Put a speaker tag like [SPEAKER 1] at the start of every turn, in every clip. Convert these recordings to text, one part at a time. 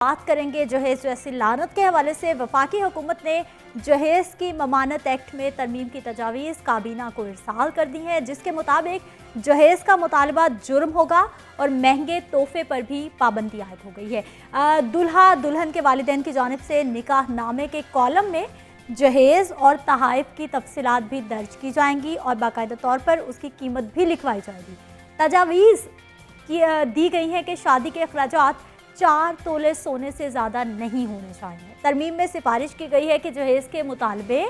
[SPEAKER 1] बात करेंगे जहेज जैसी लानत के हवाले से। वफाकी हुकूमत ने जहेज की ममानत एक्ट में तरमीम की तजावीज़ काबीना को इरसाल कर दी है, जिसके मुताबिक जहेज का मुतालबा जुर्म होगा और महंगे तोहफे पर भी पाबंदी आयद हो गई है। दुल्हा दुल्हन के वालिदैन की जानिब से निकाह नामे के कॉलम में जहेज और तहाइफ की तफसीलात भी दर्ज की जाएंगी और बाकायदा तौर पर उसकी कीमत भी लिखवाई जाएगी। तजावीज़ दी गई है कि शादी के अखराजात 4 तोले सोने से ज़्यादा नहीं होने चाहिए। तरमीम में सिफारिश की गई है कि जहेज के मुतालबे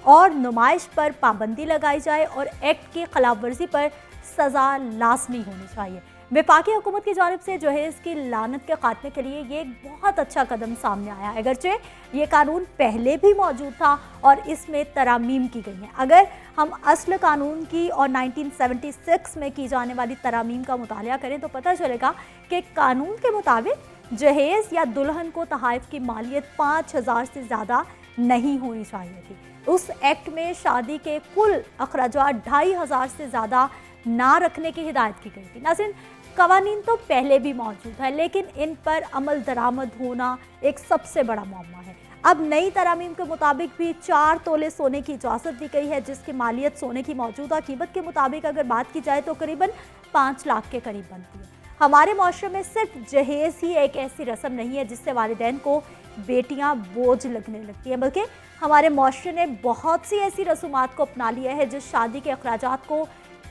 [SPEAKER 1] और नुमाइश पर पाबंदी लगाई जाए और एक्ट की खिलाफ वर्जी पर सज़ा लाजमी होनी चाहिए। वफाकी हुकूमत की जानिब से जहेज की लानत के खात्मे के लिए ये एक बहुत अच्छा कदम सामने आया है। अगरचे ये कानून पहले भी मौजूद था और इसमें तरामीम की गई हैं। अगर हम असल कानून की और 1976 में की जाने वाली तरामीम का मुतालिया करें तो पता चलेगा कि कानून के मुताबिक जहेज या दुल्हन को तहाइफ की मालियत 5000 से ज़्यादा नहीं होनी चाहिए थी। उस एक्ट में शादी के कुल अखराजात 2500 से ज़्यादा ना रखने की हिदायत की गई थी। नाज़रीन, कवानीन तो पहले भी मौजूद है, लेकिन इन पर अमल दरामद होना एक सबसे बड़ा मामला है। अब नई तरामीम के मुताबिक भी 4 तोले सोने की इजाज़त दी गई है, जिसकी मालियत सोने की मौजूदा कीमत के मुताबिक अगर बात की जाए तो करीबन 5 लाख के करीब बनती है। हमारे माशरे में सिर्फ जहेज ही एक ऐसी रस्म नहीं है जिससे वालिदैन को बेटियां बोझ लगने लगती हैं, बल्कि हमारे माशरे ने बहुत सी ऐसी रसूमात को अपना लिया है जो शादी के अखराजात को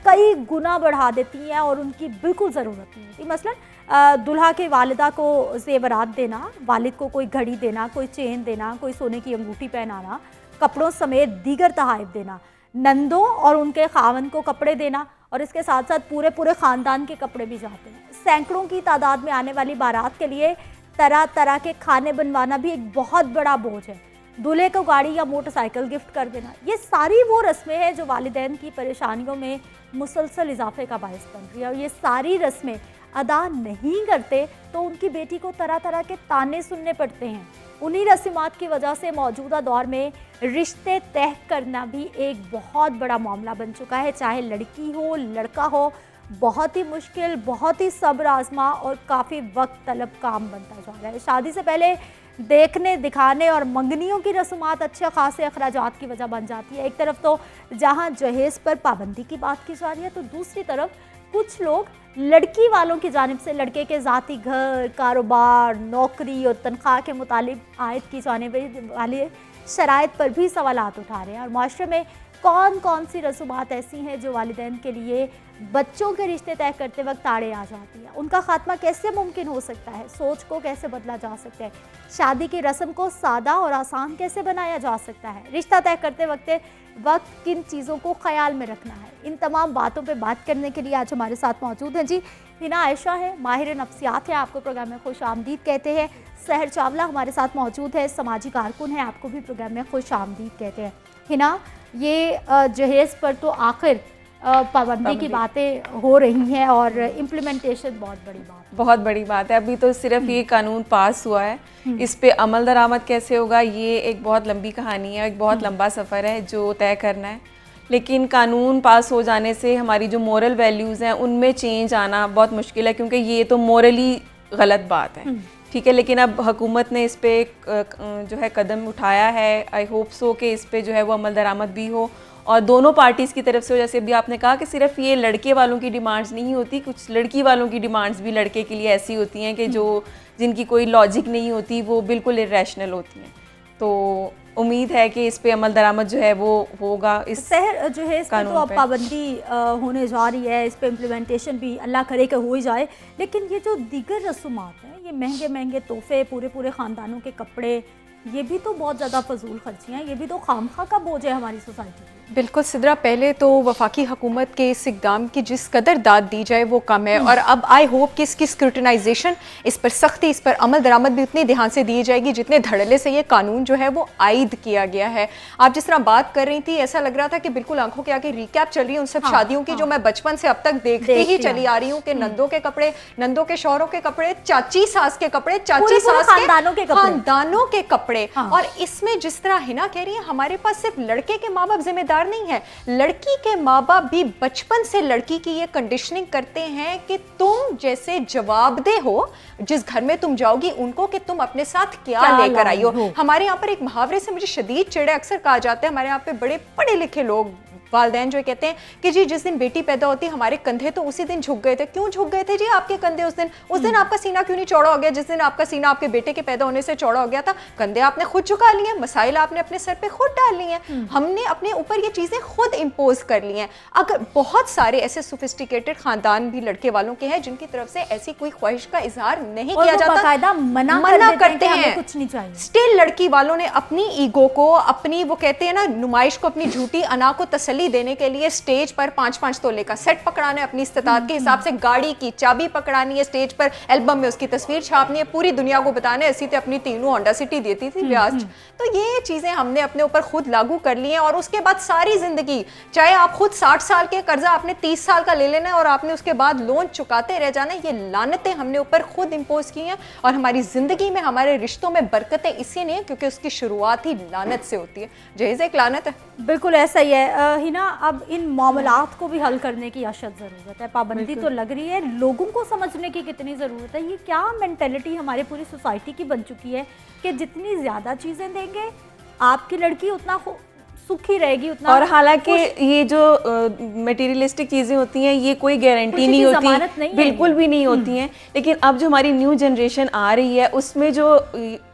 [SPEAKER 1] कई गुना बढ़ा देती हैं और उनकी बिल्कुल ज़रूरत नहीं होती। मसलन दुल्हा के वालिदा को ज़ेवरात देना, वालिद को कोई घड़ी देना, कोई चेन देना, कोई सोने की अंगूठी पहनाना, कपड़ों समेत दीगर तहाइफ देना, नंदों और उनके खावन को कपड़े देना और इसके साथ साथ पूरे ख़ानदान के कपड़े भी जाते हैं। सैकड़ों की तादाद में आने वाली बारात के लिए तरह तरह के खाने बनवाना भी एक बहुत बड़ा बोझ है। दूल्हे को गाड़ी या मोटरसाइकिल गिफ्ट कर देना, ये सारी वो रस्में हैं जो वालिदैन की परेशानियों में मुसलसल इजाफे का बायस बन रही है। और ये सारी रस्में अदा नहीं करते तो उनकी बेटी को तरह तरह के ताने सुनने पड़ते हैं। उन्हीं रस्मात की वजह से मौजूदा दौर में रिश्ते तय करना भी एक बहुत बड़ा मामला बन चुका है। चाहे लड़की हो लड़का हो, बहुत ही मुश्किल, बहुत ही सब्र आजमा और काफ़ी वक्त तलब काम बनता जा रहा है। शादी से पहले देखने दिखाने और मंगनियों की रस्मात अच्छे खासे अखराजात की वजह बन जाती है। एक तरफ तो जहां जहेज पर पाबंदी की बात की जा रही है तो दूसरी तरफ कुछ लोग लड़की वालों की जानिब से लड़के के ज़ाती घर, कारोबार, नौकरी और तनख्वाह के मुतालिब आयद की जाने वाली शराइत पर भी सवालात उठा रहे हैं। और माशरे में कौन कौन सी रसूमात ऐसी हैं जो वालिदैन के लिए बच्चों के रिश्ते तय करते वक्त ताड़े आ जाती हैं, उनका खात्मा कैसे मुमकिन हो सकता है, सोच को कैसे बदला जा सकता है, शादी की रस्म को सादा और आसान कैसे बनाया जा सकता है, रिश्ता तय करते वक्त किन चीज़ों को ख्याल में रखना है। इन तमाम बातों पे बात करने के लिए आज हमारे साथ मौजूद हैं जी हिना आयशा है, माहिर नफ्सियात है, आपको प्रोग्राम में खुश आमदीद कहते हैं। सहर चावला हमारे साथ मौजूद है, समाजी कारकुन है, आपको भी प्रोग्राम में खुश आमदीद कहते हैं। हिना, ये जहेज पर तो आखिर पाबंदी की बातें हो रही हैं और इम्प्लीमेंटेशन बहुत बड़ी बात है।
[SPEAKER 2] अभी तो सिर्फ ये कानून पास हुआ है, इस पे अमल दरामद कैसे होगा ये एक बहुत लंबी कहानी है, एक बहुत लंबा सफ़र है जो तय करना है। लेकिन कानून पास हो जाने से हमारी जो मोरल वैल्यूज़ हैं उनमें चेंज आना बहुत मुश्किल है, क्योंकि ये तो मोरली गलत बात है, ठीक है। लेकिन अब हुकूमत ने इस पर जो है कदम उठाया है। आई होप सो कि इस पे जो है वो अमल दरामद भी हो और दोनों पार्टीज़ की तरफ से हो। जैसे अभी आपने कहा कि सिर्फ ये लड़के वालों की डिमांड्स नहीं होती, कुछ लड़की वालों की डिमांड्स भी लड़के के लिए ऐसी होती हैं कि जिनकी कोई लॉजिक नहीं होती, वो बिल्कुल इरेशनल होती हैं। तो उम्मीद है कि इस पे अमल दरामद जो है वो होगा। इस
[SPEAKER 1] शहर जो है इस पर तो अब पाबंदी होने जा रही है, इस पे इम्प्लीमेंटेशन भी अल्लाह करे कि हो ही जाए। लेकिन ये जो दीगर रसूमात हैं, ये महंगे महंगे तोहफे, पूरे ख़ानदानों के कपड़े, ये भी तो बहुत ज़्यादा फजूल खर्चियाँ हैं, ये भी तो खामखा का बोझ है हमारी सोसाइटी में।
[SPEAKER 3] बिल्कुल सिद्रा, पहले तो वफाकी हुकूमत के इस इक़दाम की जिस कदर दाद दी जाए वो कम है, और अब आई होप कि इसकी स्क्रूटनाइजेशन, इस पर सख्ती, इस पर अमल दरामद भी उतनी ध्यान से दी जाएगी जितने धड़ल्ले से ये कानून जो है वो आयद किया गया है। आप जिस तरह बात कर रही थी, ऐसा लग रहा था कि बिल्कुल आंखों के आगे रिकैप चल रही है उन सब शादियों की जो मैं बचपन से अब तक देखते ही चली आ रही हूँ कि नंदों के कपड़े, नंदों के शौहरों के कपड़े, चाची सास के कपड़े, चाची सास के खानदानों के कपड़े, पड़े। और इसमें जिस तरह हिना कह रही है, हमारे पास सिर्फ लड़के के माँ बाप जिम्मेदार नहीं है, लड़की के माँ बाप भी बचपन से लड़की की ये कंडीशनिंग करते हैं कि तुम जैसे जवाबदेह हो जिस घर में तुम जाओगी उनको, कि तुम अपने साथ क्या लेकर आई हो। हमारे यहाँ पर एक मुहावरे से मुझे शदीद चिढ़े अक्सर कहा जाता है, हमारे यहाँ पे बड़े पढ़े लिखे लोग वालिदैन जो कहते हैं कि जी जिस दिन बेटी पैदा होती है हमारे कंधे तो उसी दिन झुक गए थे। क्यों झुक गए थे जी आपके कंधे उस दिन आपका सीना क्यों नहीं चौड़ा हो गया जिस दिन आपका सीना आपके बेटे के पैदा होने से चौड़ा हो गया था? कंधे आपने खुद झुका लिए, मसाइल आपने अपने सर पे खुद डाल लिए हैं, हमने अपने ऊपर ये चीजें खुद इम्पोज कर ली हैं। अगर बहुत सारे ऐसे सोफिस्टिकेटेड खानदान भी लड़के वालों के हैं जिनकी तरफ से ऐसी कोई ख्वाहिश का इजहार नहीं किया जाता, मना करते हैं,
[SPEAKER 1] कुछ नहीं चाहिए।
[SPEAKER 3] स्टिल लड़की वालों ने अपनी ईगो को, अपनी वो कहते हैं ना नुमाइश को, अपनी झूठी अना को तसल्ली देने के लिए स्टेज पर 5-5 तोले का सेट पकड़ाना है, अपनी इस्तेताद के हिसाब से गाड़ी की चाबी पकड़ानी है, स्टेज पर एल्बम में उसकी तस्वीर छापनी है, पूरी दुनिया को बताना है ऐसी तो अपनी तीनों होंडा सिटी देती थी ब्याज। तो ये चीजें हमने अपने ऊपर खुद लागू कर ली हैं और उसके बाद सारी जिंदगी, चाहे आप खुद 60 साल के कर्जा आपने 30 साल का ले लेना है और आपने उसके बाद लोन चुकाते रह जाना, ये लानतें हमने ऊपर खुद इंपोज की हैं। और हमारी जिंदगी में, हमारे रिश्तों में बरकतें इसी नहीं है क्योंकि उसकी शुरुआत ही लानत से होती है। जहेज एक लानत है।
[SPEAKER 1] बिल्कुल ऐसा ही है हिना। अब इन मामलात को भी हल करने की अशद ज़रूरत है। पाबंदी तो लग रही है, लोगों को समझने की कितनी ज़रूरत है। ये क्या मेंटेलिटी हमारी पूरी सोसाइटी की बन चुकी है कि जितनी ज़्यादा चीज़ें देंगे आपकी लड़की उतना सुखी रहेगी, उतना।
[SPEAKER 2] और हालांकि ये जो मटेरियलिस्टिक चीज़ें होती हैं ये कोई गारंटी नहीं होती, बिल्कुल भी नहीं होती हैं। लेकिन अब जो हमारी न्यू जनरेशन आ रही है उसमें जो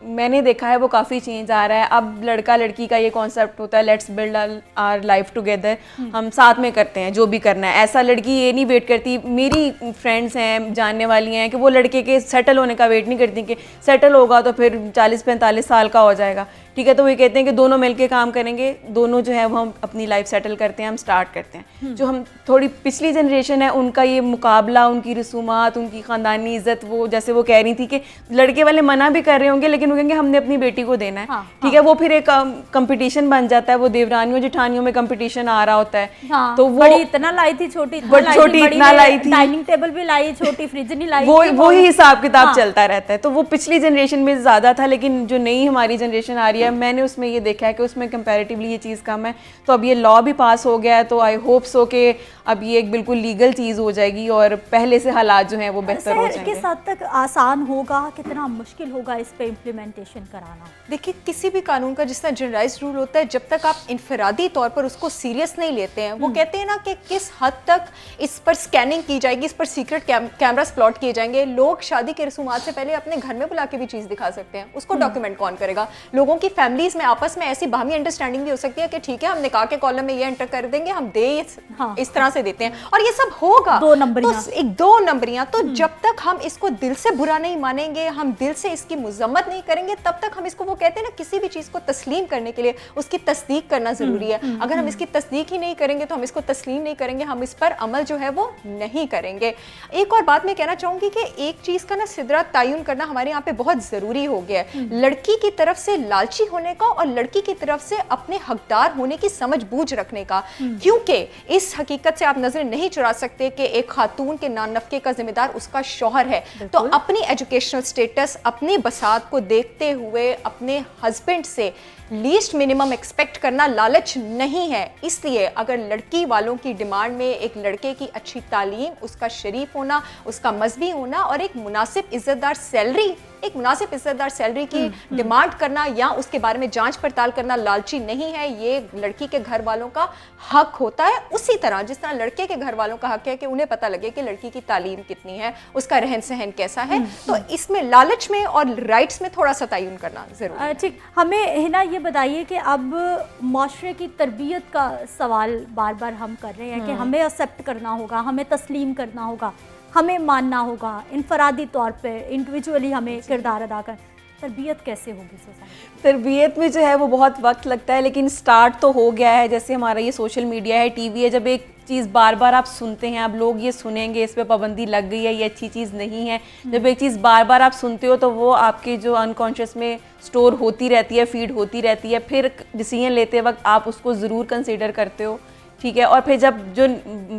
[SPEAKER 2] मैंने देखा है वो काफ़ी चेंज आ रहा है। अब लड़का लड़की का ये कॉन्सेप्ट होता है, let's build our life together, हम साथ में करते हैं जो भी करना है। ऐसा लड़की ये नहीं वेट करती, मेरी फ्रेंड्स हैं जानने वाली हैं कि वो लड़के के सेटल होने का वेट नहीं करती कि सेटल होगा तो फिर 40-45 साल का हो जाएगा, ठीक है, तो वो कहते हैं कि दोनों मिलके काम करेंगे, दोनों जो है वो हम अपनी लाइफ सेटल करते हैं, हम स्टार्ट करते हैं। जो हम थोड़ी पिछली जनरेशन है उनका ये मुकाबला, उनकी रसूमात, उनकी ख़ानदानी इज़्ज़त, वो जैसे वो कह रही थी कि लड़के वाले मना भी कर रहे होंगे लेकिन वो कहेंगे हमने अपनी बेटी को देना है, ठीक है, वो फिर एक कंपटीशन बन जाता है, वो देवरानियों जेठानियों में कंपटीशन आ रहा होता है।
[SPEAKER 1] तो वो इतना लाई थी, छोटी इतना लाई थी, डाइनिंग टेबल भी लाई, छोटी फ्रिज नहीं लाई,
[SPEAKER 2] वो ही हिसाब किताब चलता रहता है। तो वो पिछली जनरेशन में ज़्यादा था, लेकिन जो नई हमारी जनरेशन आ रही है मैंने उसमें ये देखा है कि उसमें कंपैरेटिवली ये चीज़ कम है। तो अब ये लॉ भी पास हो गया है, तो आई होप सो कि अब ये एक बिल्कुल लीगल चीज़ हो जाएगी और पहले से हालात जो हैं वो बेहतर हो जाएंगे।
[SPEAKER 1] किस हद तक आसान होगा, कितना मुश्किल होगा इस पे इम्प्लीमेंटेशन कराना?
[SPEAKER 3] देखिए, किसी भी कानून का जिस तरह जनरलाइज्ड रूल होता है, जब तक आप इनफरादी तौर पर उसको सीरियस नहीं लेते हैं, वो कहते हैं ना कि किस हद तक इस पर स्कैनिंग की जाएगी, इस पर सीक्रेट कैमरास प्लॉट किए जाएंगे। लोग शादी के रसूमात से पहले अपने घर में बुला के भी चीज़ दिखा सकते हैं, उसको डॉक्यूमेंट कौन करेगा? लोगों की फैमिलीज में आपस में ऐसी बाहमी अंडरस्टैंडिंग भी हो सकती है कि ठीक है हम निकाह के कॉलम में ये एंटर कर देंगे, हम दे इस तरह से देते हैं और ये सब होगा।
[SPEAKER 1] 2 नंबरियां,
[SPEAKER 3] तो एक 2 नंबरियां। तो जब तक हम इसको दिल से बुरा नहीं मानेंगे, हम दिल से इसकी मुजम्मत नहीं करेंगे, तब तक हम इसको, वो कहते हैं ना, किसी भी चीज को तस्लीम करने के लिए उसकी तस्दीक करना जरूरी है। अगर हम इसकी तस्दीक ही नहीं करेंगे तो हम इसको तस्लीम नहीं करेंगे, हम इस पर अमल जो है वो नहीं करेंगे। एक और बात मैं कहना चाहूंगी कि एक चीज का ना सिदरा तयन करना हमारे यहाँ पे बहुत जरूरी हो गया है। लड़की की तरफ से लालची होने का और लड़की की तरफ से अपने हकदार होने की समझ बूझ रखने का, क्योंकि इस हकीकत से आप नजर नहीं चुरा सकते कि एक खातून के नानफके का जिम्मेदार उसका शौहर है। तो अपनी एजुकेशनल स्टेटस, अपनी बसात को देखते हुए अपने हस्बैंड से लीस्ट मिनिमम एक्सपेक्ट करना लालच नहीं है। इसलिए अगर लड़की वालों की डिमांड में एक लड़के की अच्छी तालीम, उसका शरीफ होना, उसका मजहबी होना और एक मुनासिब इज्जतदार सैलरी की डिमांड करना या उसके बारे में जांच पड़ताल करना लालची नहीं है, ये लड़की के घर वालों का हक होता है। उसी तरह जिस तरह लड़के के घर वालों का हक है कि उन्हें पता लगे कि लड़की की तालीम कितनी है, उसका रहन सहन कैसा है। तो इसमें लालच में और राइट्स में थोड़ा सा तयन करना जरूरी है।
[SPEAKER 1] ठीक, हमें हिना ये बताइए कि अब माशरे की तरबियत का सवाल बार बार हम कर रहे हैं कि हमें एक्सेप्ट करना होगा, हमें तस्लीम करना होगा, हमें मानना होगा, इनफरादी तौर पे इंडिविजुअली हमें किरदार अदा कर। तरबियत कैसे होगी सोसाइटी?
[SPEAKER 2] तरबियत में जो है वो बहुत वक्त लगता है, लेकिन स्टार्ट तो हो गया है। जैसे हमारा ये सोशल मीडिया है, टीवी है, जब एक चीज़ बार बार आप सुनते हैं, अब लोग ये सुनेंगे, इस पे पाबंदी लग गई है, ये अच्छी चीज़ नहीं है। जब एक चीज़ बार बार आप सुनते हो तो वो आपके जो अनकॉन्शियस में स्टोर होती रहती है, फीड होती रहती है, फिर डिसीजन लेते वक्त आप उसको ज़रूर कंसीडर करते हो ठीक है। और फिर जब जो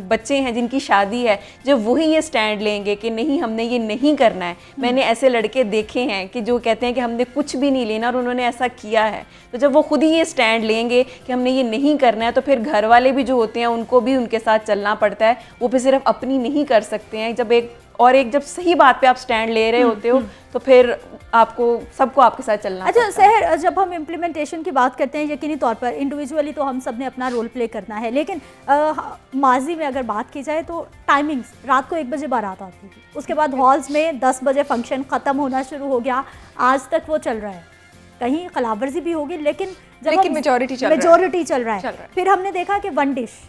[SPEAKER 2] बच्चे हैं जिनकी शादी है, जब वही ये स्टैंड लेंगे कि नहीं हमने ये नहीं करना है। मैंने ऐसे लड़के देखे हैं कि जो कहते हैं कि हमने कुछ भी नहीं लेना और उन्होंने ऐसा किया है। तो जब वो खुद ही ये स्टैंड लेंगे कि हमने ये नहीं करना है, तो फिर घर वाले भी जो होते हैं उनको भी उनके साथ चलना पड़ता है। वो फिर सिर्फ अपनी नहीं कर सकते हैं। जब सही बात पे आप स्टैंड ले रहे होते हो तो फिर आपको सबको आपके साथ चलना
[SPEAKER 1] अच्छा
[SPEAKER 2] पड़ता है।
[SPEAKER 1] सहर, जब हम इम्प्लीमेंटेशन की बात करते हैं, यकीनी तौर पर इंडिविजुअली तो हम सब ने अपना रोल प्ले करना है, लेकिन माजी में अगर बात की जाए तो टाइमिंग्स, रात को 1 बजे बारात आती थी, उसके बाद हॉल्स में 10 बजे फंक्शन ख़त्म होना शुरू हो गया, आज तक वो चल रहा है। कहीं खिलाफवर्जी भी होगी, लेकिन
[SPEAKER 3] मेजॉरिटी
[SPEAKER 1] चल रहा है। फिर हमने देखा कि 1 डिश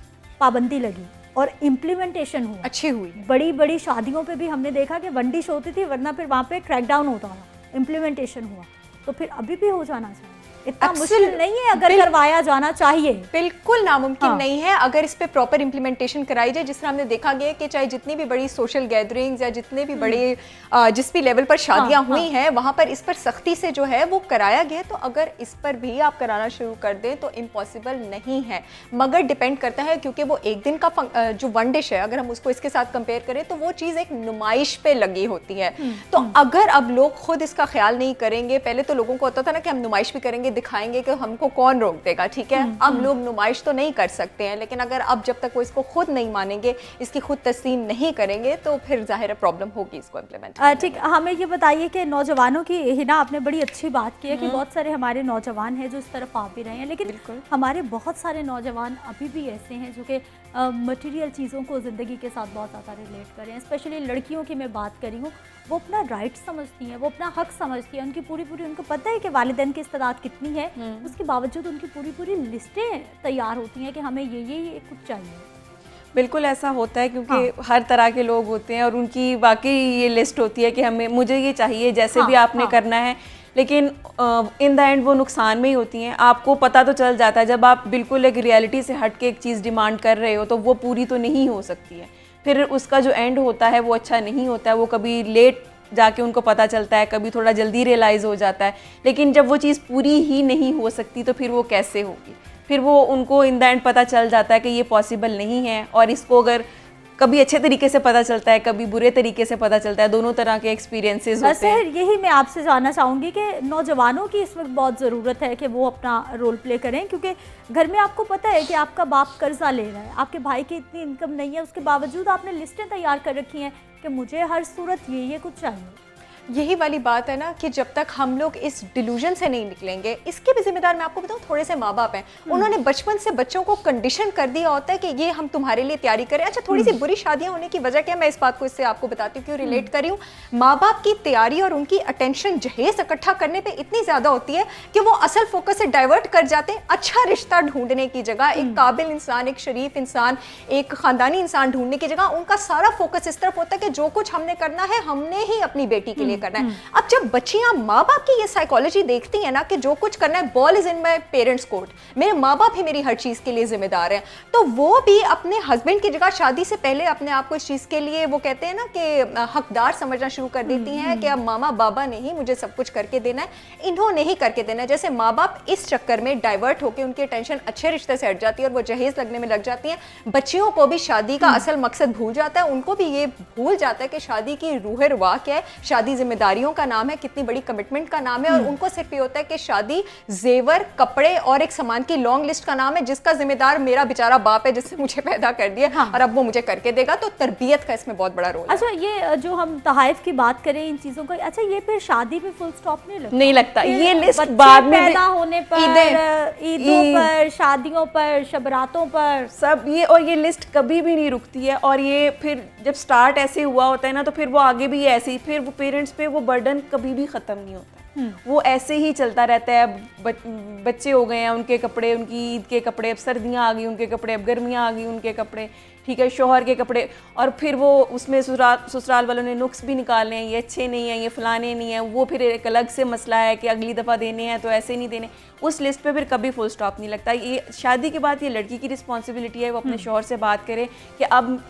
[SPEAKER 1] पाबंदी लगी और इम्प्लीमेंटेशन हुआ,
[SPEAKER 3] अच्छी हुई।
[SPEAKER 1] बड़ी बड़ी शादियों पे भी हमने देखा कि 1 डिश होती थी, वरना फिर वहाँ पे क्रैकडाउन होता था, इम्प्लीमेंटेशन हुआ। तो फिर अभी भी हो जाना चाहिए, इतना मुश्किल नहीं है अगर करवाया जाना चाहिए।
[SPEAKER 3] बिल्कुल नामुमकिन नहीं है अगर इस पे प्रॉपर इंप्लीमेंटेशन कराई जाए। जिस तरह हमने देखा गया कि चाहे जितनी भी बड़ी सोशल गैदरिंग्स या जितने भी बड़े जिस भी लेवल पर शादियां हुई हैं, वहां पर इस पर सख्ती से जो है वो कराया गया। तो अगर इस पर भी आप कराना शुरू कर दें तो इम्पॉसिबल नहीं है, मगर डिपेंड करता है, क्योंकि वो एक दिन का जो 1 डिश है, अगर हम उसको इसके साथ कंपेयर करें तो वो चीज़ एक नुमाइश पे लगी होती है। तो अगर अब लोग खुद इसका ख्याल नहीं करेंगे, पहले तो लोगों को होता था ना कि हम नुमाइश भी करेंगे, दिखाएंगे कि हमको कौन रोक देगा, ठीक है। अब लोग नुमाइश तो नहीं कर सकते हैं, लेकिन अगर अब जब तक वो इसको खुद नहीं मानेंगे, इसकी खुद तस्लीम नहीं करेंगे, तो फिर जाहिर प्रॉब्लम होगी इसको इम्प्लीमेंट।
[SPEAKER 1] ठीक, हमें ये बताइए कि नौजवानों की, हिना आपने बड़ी अच्छी बात की है कि बहुत सारे हमारे नौजवान हैं जो इस तरफ आ भी रहे हैं, लेकिन हमारे बहुत सारे नौजवान अभी भी ऐसे हैं जो कि मटेरियल चीज़ों को ज़िंदगी के साथ बहुत ज़्यादा रिलेट करें। स्पेशली लड़कियों की मैं बात करी हूँ, वो अपना राइट समझती हैं, वो अपना हक समझती हैं, उनकी पूरी उनको पता है कि वालिदैन की इस्तेदाद कितनी है, उसके बावजूद उनकी पूरी लिस्टें तैयार होती हैं कि हमें ये कुछ चाहिए।
[SPEAKER 2] बिल्कुल ऐसा होता है, क्योंकि हर तरह के लोग होते हैं और उनकी वाकई ये लिस्ट होती है कि मुझे ये चाहिए, जैसे भी आपने करना है। लेकिन इन द एंड वो नुकसान में ही होती हैं। आपको पता तो चल जाता है, जब आप बिल्कुल एक रियलिटी से हट के एक चीज़ डिमांड कर रहे हो तो वो पूरी तो नहीं हो सकती है। फिर उसका जो एंड होता है वो अच्छा नहीं होता है। वो कभी लेट जाके उनको पता चलता है, कभी थोड़ा जल्दी रियलाइज़ हो जाता है। लेकिन जब वो चीज़ पूरी ही नहीं हो सकती तो फिर वो कैसे होगी? फिर वो उनको इन द एंड पता चल जाता है कि ये पॉसिबल नहीं है। और इसको अगर कभी अच्छे तरीके से पता चलता है, कभी बुरे तरीके से पता चलता है, दोनों तरह के एक्सपीरियंसेस होते हैं।
[SPEAKER 1] यही मैं आपसे जानना चाहूँगी कि नौजवानों की इस वक्त बहुत ज़रूरत है कि वो अपना रोल प्ले करें, क्योंकि घर में आपको पता है कि आपका बाप कर्जा ले रहा है, आपके भाई की इतनी इनकम नहीं है, उसके बावजूद आपने लिस्टें तैयार कर रखी हैं कि मुझे हर सूरत ये कुछ चाहिए।
[SPEAKER 3] यही वाली बात है ना कि जब तक हम लोग इस डिल्यूजन से नहीं निकलेंगे, इसके भी जिम्मेदार मैं आपको बताऊं थोड़े से माँ बाप हैं। उन्होंने बचपन से बच्चों को कंडीशन कर दिया होता है कि ये हम तुम्हारे लिए तैयारी करें। अच्छा, थोड़ी सी बुरी शादियां होने की वजह क्या, मैं इस बात को इससे आपको बताती हूँ, क्यों रिलेट कर रही हूँ। माँ बाप की तैयारी और उनकी अटेंशन जहेज इकट्ठा करने पर इतनी ज़्यादा होती है कि वो असल फोकस से डाइवर्ट कर जाते हैं। अच्छा रिश्ता ढूंढने की जगह, एक काबिल इंसान, एक शरीफ इंसान, एक ख़ानदानी इंसान ढूंढने की जगह उनका सारा फोकस इस तरफ होता है कि जो कुछ हमने करना है हमने ही अपनी बेटी के लिए करना है। अब जब बच्चियां माँ बाप की ये साइकोलॉजी देखती हैं ना कि जो कुछ करना है, ball is in my parents court, मेरे माँ बाप ही मेरी हर चीज़ के लिए जिम्मेदार हैं, तो वो भी अपने हस्बैंड की जगह शादी से पहले अपने आप को इस चीज़ के लिए, वो कहते हैं ना कि हकदार समझना शुरू कर देती हैं कि अब मामा बाबा ने ही मुझे सब कुछ करके देना है, इन्होंने ही करके देना है। जैसे माँ बाप इस चक्कर में डाइवर्ट होकर उनकी टेंशन अच्छे रिश्ते से हट जाती है और वो जहेज लगने में लग जाती हैं। बच्चियों को भी शादी का असल मकसद भूल जाता है, उनको भी ये भूल जाता है कि शादी की रूह रुआ क्या है, शादी जिम्मेदारियों का नाम है, कितनी बड़ी कमिटमेंट का नाम है। और उनको सिर्फ ये होता है कि शादी जेवर, कपड़े और एक सामान की लॉन्ग लिस्ट का नाम है, जिसका जिम्मेदार मेरा बेचारा बाप है जिसने मुझे पैदा कर दिया और अब वो मुझे करके देगा। तो तरबियत का इसमें बहुत बड़ा रोल है।
[SPEAKER 1] अच्छा, ये जो हम तहाइफ की बात करें इन चीजों का, अच्छा ये फिर शादी में फुल स्टॉप
[SPEAKER 2] नहीं लगता। ये लिस्ट बाद में
[SPEAKER 1] पैदा होने पर, ईदों पर, शादियों पर, शबरातों पर,
[SPEAKER 2] सब ये लिस्ट कभी भी नहीं रुकती है। और ये फिर जब स्टार्ट ऐसे हुआ होता है ना, तो फिर वो आगे भी ऐसे ही, फिर वो पेरेंट्स पे वो बर्डन कभी भी ख़त्म नहीं होता। वो ऐसे ही चलता रहता है। अब बच्चे हो गए हैं, उनके कपड़े, उनकी ईद के कपड़े, अब सर्दियाँ आ गई उनके कपड़े, अब गर्मियाँ आ गई उनके कपड़े, ठीक है, शौहर के कपड़े, और फिर वो उसमें ससुराल वालों ने नुक्स भी निकालने हैं, ये अच्छे नहीं हैं, ये फलाने नहीं हैं, वो फिर एक अलग से मसला है कि अगली दफ़ा देने हैं तो ऐसे नहीं देने। उस लिस्ट पे फिर कभी फुल स्टॉप नहीं लगता। ये शादी के बाद ये लड़की की रिस्पॉन्सिबिलिटी है, वो अपने शौहर से बात करे कि अब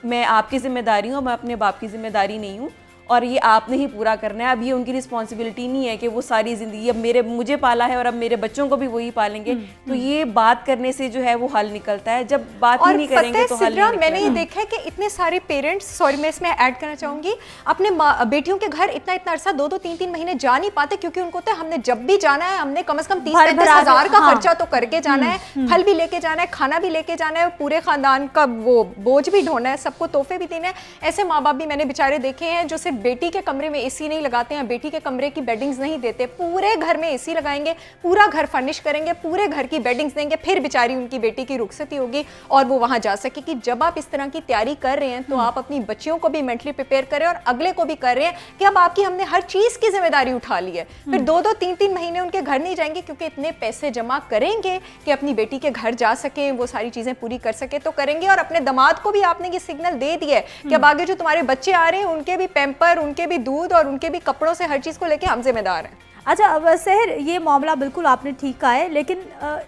[SPEAKER 2] मैं आपकी जिम्मेदारी हूँ, मैं अपने बाप की जिम्मेदारी नहीं हूँ, और ये आपने ही पूरा करना है। अब ये उनकी रिस्पॉन्सिबिलिटी नहीं है कि वो सारी ज़िंदगी अब मुझे पाला है और अब मेरे बच्चों को भी वही पालेंगे। तो ये बात करने से जो है वो हल निकलता है, जब बात ही नहीं करेंगे तो हल नहीं।
[SPEAKER 3] मैंने ये देखा है कि इतने सारे पेरेंट्स, सॉरी मैं इसमें ऐड करना चाहूँगी, अपने बेटियों के घर इतना अरसा 2-2 3-3 महीने जा नहीं पाते, क्योंकि उनको तो हमने जब भी जाना है हमने कम से कम 30-35 हज़ार का खर्चा तो करके जाना है, फल भी लेके जाना है, खाना भी लेके जाना है, पूरे खानदान का वो बोझ भी ढोना है, सबको तोहफे भी देना है। ऐसे माँ बाप भी मैंने बेचारे देखे हैं जो सिर्फ बेटी के कमरे में एसी नहीं लगाते हैं, बेटी के कमरे की बेडिंग्स नहीं देते, पूरे घर में एसी लगाएंगे, पूरा घर फर्निश करेंगे, पूरे घर की बेडिंग्स देंगे, फिर बेचारी उनकी बेटी की रुखसती होगी और वो वहां जा सकेगी। जब आप इस तरह की तैयारी कर रहे हैं तो आप अपनी बच्चियों को भी मेंटली प्रिपेयर करें और अगले को भी कर रहे हैं कि अब आपकी हमने हर चीज की जिम्मेदारी उठा ली है। फिर 2-2 3-3 महीने उनके घर नहीं जाएंगे, क्योंकि इतने पैसे जमा करेंगे कि अपनी बेटी के घर जा सके, वो सारी चीजें पूरी कर सके तो करेंगे। और अपने दामाद को भी आपने ये सिग्नल दे दिया है कि अब आगे जो तुम्हारे बच्चे आ रहे हैं उनके भी पैम्पर, उनके भी दूध और उनके भी कपड़ों से हर चीज को लेके हम जिम्मेदार हैं।
[SPEAKER 1] अच्छा, अब सहर, ये मामला बिल्कुल आपने ठीक कहा है, लेकिन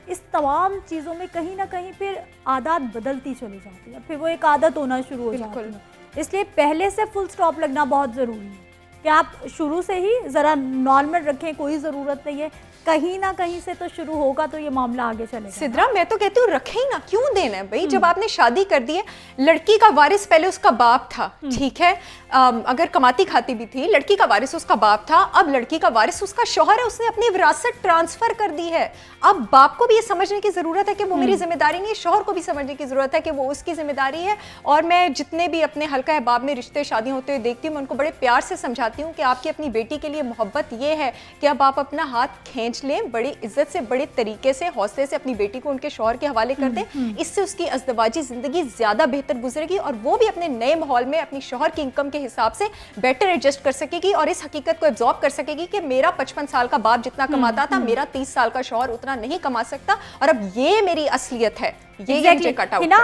[SPEAKER 1] इस तमाम चीज़ों में कहीं ना कहीं फिर आदत बदलती चली जाती है, फिर वो एक आदत होना शुरू हो जाती है। इसलिए पहले से फुल स्टॉप लगना बहुत ज़रूरी है कि आप शुरू से ही ज़रा नॉर्मल रखें, कोई ज़रूरत नहीं है, कहीं ना कहीं से तो शुरू होगा तो ये मामला आगे चलेगा।
[SPEAKER 3] सिद्रा, मैं तो कहती हूँ रखे ही ना, क्यों देना है भाई? जब आपने शादी कर दी है, लड़की का वारिस पहले उसका बाप था, ठीक है, अगर कमाती खाती भी थी, लड़की का वारिस उसका बाप था, अब लड़की का वारिस उसका शौहर है, उसने अपनी विरासत ट्रांसफर कर दी है। अब बाप को भी ये समझने की जरूरत है कि वो मेरी जिम्मेदारी नहीं है, शौहर को भी समझने की जरूरत है कि वो उसकी जिम्मेदारी है। और मैं जितने भी अपने हल्का अहबाब में रिश्ते शादियां होते हुए देखती हूँ, मैं उनको बड़े प्यार से समझाती हूँ कि आपकी अपनी बेटी के लिए मोहब्बत ये है कि अब आप अपना हाथ खींच लें, बड़ी इज्जत से, बड़े तरीके से, हौसले से अपनी बेटी को उनके शौहर के हवाले कर दें। इससे उसकी अज़दवाजी जिंदगी ज्यादा बेहतर गुजरेगी और वो भी अपने नए माहौल में अपनी शौहर की इनकम के हिसाब से बेटर एडजस्ट कर सकेगी और इस हकीकत को एब्जॉर्ब कर सकेगी कि मेरा 55 साल का बाप जितना कमाता था, मेरा 30 साल का शौहर उतना नहीं कमा सकता और अब ये मेरी असलियत है। ये मुझे कट आउट
[SPEAKER 1] ना,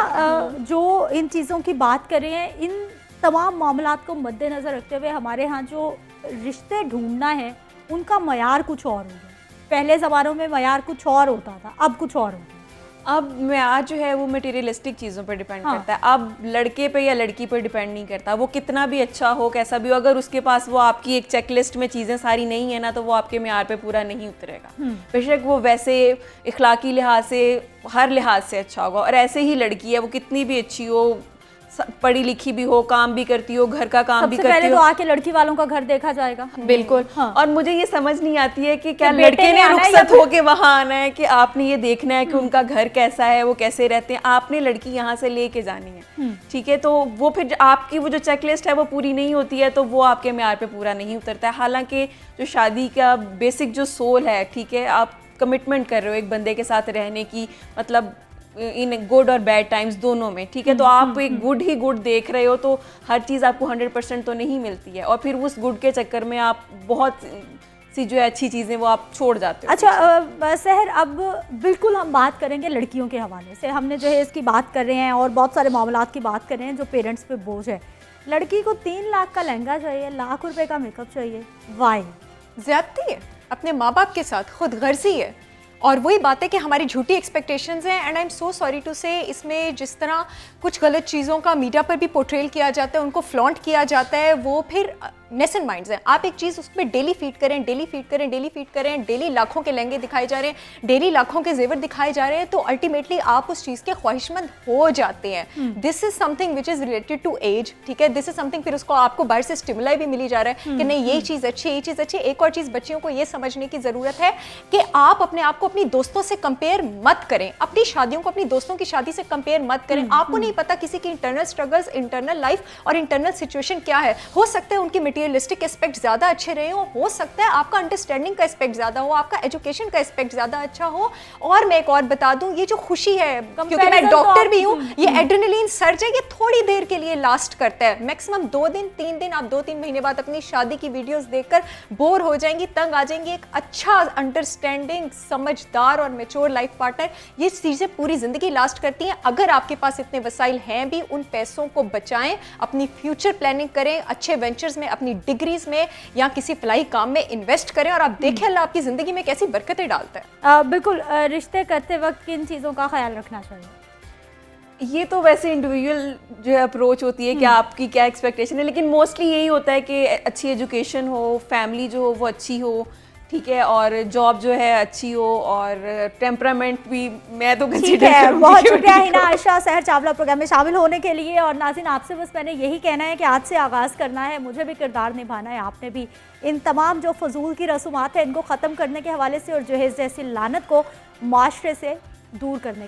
[SPEAKER 1] जो इन चीज़ों की बात कर रहे हैं, इन तमाम मामलात को मद्देनजर रखते हुए हमारे यहाँ जो रिश्ते ढूंढना है उनका मयार कुछ और हो गया। पहले ज़मानों में मयार कुछ और होता था, अब कुछ और हो गया।
[SPEAKER 2] अब म्यार जो है वो मटेरियलिस्टिक चीज़ों पर डिपेंड करता है। अब लड़के पे या लड़की पर डिपेंड नहीं करता, वो कितना भी अच्छा हो, कैसा भी हो, अगर उसके पास वो आपकी एक चेकलिस्ट में चीज़ें सारी नहीं है ना, तो वो आपके म्यार पे पूरा नहीं उतरेगा। बेशक वो वैसे इखलाकी लिहाज से, हर लिहाज से अच्छा होगा। और ऐसे ही लड़की है, वो कितनी भी अच्छी हो, पढ़ी लिखी भी हो, काम भी करती हो, घर का काम भी करती हो,
[SPEAKER 1] पहले तो आके लड़की वालों का घर देखा जाएगा।
[SPEAKER 2] बिल्कुल। और मुझे ये समझ नहीं आती है कि क्या लड़के ने रुखसत होके वहां आना है कि आपने ये देखना है कि उनका घर कैसा है, वो कैसे रहते हैं, आपने लड़की यहाँ से लेके जानी है, ठीक है। तो वो फिर आपकी वो जो चेकलिस्ट है वो पूरी नहीं होती है तो वो आपके म्यार पे पूरा नहीं उतरता है। हालांकि जो शादी का बेसिक जो सोल है, ठीक है, आप कमिटमेंट कर रहे हो एक बंदे के साथ रहने की, मतलब इन गुड और बैड टाइम्स दोनों में, ठीक है, तो आप एक गुड ही गुड देख रहे हो, तो हर चीज़ आपको 100% तो नहीं मिलती है और फिर उस गुड के चक्कर में आप बहुत सी जो है अच्छी चीज़ें वो आप छोड़ जाते हो।
[SPEAKER 1] अच्छा सहर, अब बिल्कुल हम बात करेंगे लड़कियों के हवाले से। हमने जो है इसकी बात कर रहे हैं और बहुत सारे मामलात की बात कर रहे हैं जो पेरेंट्स पे बोझ है। लड़की को 3 लाख का लहंगा चाहिए, लाख रुपए का मेकअप चाहिए, वाई?
[SPEAKER 3] ज्यादती है, अपने माँ बाप के साथ खुद गर्जी है। और वही बात है कि हमारी झूठी एक्सपेक्टेशंस हैं and I am so sorry to say, इसमें जिस तरह कुछ गलत चीज़ों का मीडिया पर भी पोर्ट्रेल किया जाता है, उनको फ्लॉन्ट किया जाता है, वो फिर नेसेंट माइंड्स हैं। आप एक चीज़ उस पर डेली फीड करें, डेली फीड करें, डेली फीड करें, डेली लाखों के लहंगे दिखाए जा रहे हैं, डेली लाखों के जेवर दिखाए जा रहे हैं, तो अल्टीमेटली आप उस चीज़ के ख्वाहिशमंद हो जाते हैं। This is something which is related to age, ठीक है, दिस इज समथिंग, फिर उसको आपको बाहर से स्टिमुलाई भी मिली जा रहा है कि नहीं ये चीज़ अच्छी, ये चीज़ अच्छी। एक और चीज़ बच्चियों को ये समझने की ज़रूरत है कि आप अपने आप को अपनी दोस्तों से कंपेयर मत करें, अपनी शादियों को अपनी दोस्तों की शादी से कंपेयर मत करें। आपको नहीं पता किसी की इंटरनल स्ट्रगल्स, इंटरनल लाइफ और इंटरनल सिचुएशन क्या है। हो सकता है उनकी मटेरियलिस्टिक एस्पेक्ट ज़्यादा अच्छे रहे हो सकता है आपका अंडरस्टैंडिंग का एस्पेक्ट ज़्यादा हो, आपका एजुकेशन का एस्पेक्ट ज़्यादा अच्छा हो। और मैं एक और बता दूं, ये जो खुशी है, क्योंकि मैं डॉक्टर भी हूँ, ये एड्रेनलिन सर्ज है, ये थोड़ी देर के लिए लास्ट करता है, मैक्सिमम 2 दिन 3 दिन। आप 2-3 महीने बाद अपनी शादी की वीडियोस देखकर बोर हो जाएंगी, तंग आ जाएंगी। एक अच्छा अंडरस्टैंडिंग, समझदार और मैच्योर लाइफ पार्टनर, ये चीज़ें पूरी ज़िंदगी लास्ट करती हैं। अगर आपके पास इतने वसाइल हैं भी, उन पैसों को बचाएं, अपनी फ्यूचर प्लानिंग करें, अच्छे वेंचर्स में, अपनी डिग्रीज में या किसी फलाई काम में इन्वेस्ट करें और आप देखें अल्लाह आपकी ज़िंदगी में कैसी बरकतें डालता है।
[SPEAKER 1] बिल्कुल। रिश्ते करते वक्त किन चीज़ों का ख्याल रखना चाहिए?
[SPEAKER 2] ये तो वैसे इंडिविजुअल जो है अप्रोच होती है कि आपकी क्या एक्सपेक्टेशन है, लेकिन मोस्टली यही होता है कि अच्छी एजुकेशन हो, फैमिली जो हो वो अच्छी हो, ठीक है, और जॉब जो है अच्छी हो, और टेम्परामेंट भी मैं तो
[SPEAKER 1] ठीक
[SPEAKER 2] कंसीडर
[SPEAKER 1] है।
[SPEAKER 2] करूंगी
[SPEAKER 1] बहुत
[SPEAKER 2] कि
[SPEAKER 1] शुक्रिया
[SPEAKER 2] ठीक
[SPEAKER 1] हिना
[SPEAKER 2] हो।
[SPEAKER 1] आयशा सहर चावला प्रोग्राम में शामिल होने के लिए। और नाज़रीन, आपसे बस मैंने यही कहना है कि आज से आगाज़ करना है, मुझे भी किरदार निभाना है, आपने भी इन तमाम जो फजूल की रसूमात है इनको ख़त्म करने के हवाले से और जहेज़ जैसी लानत को माशरे से दूर करने के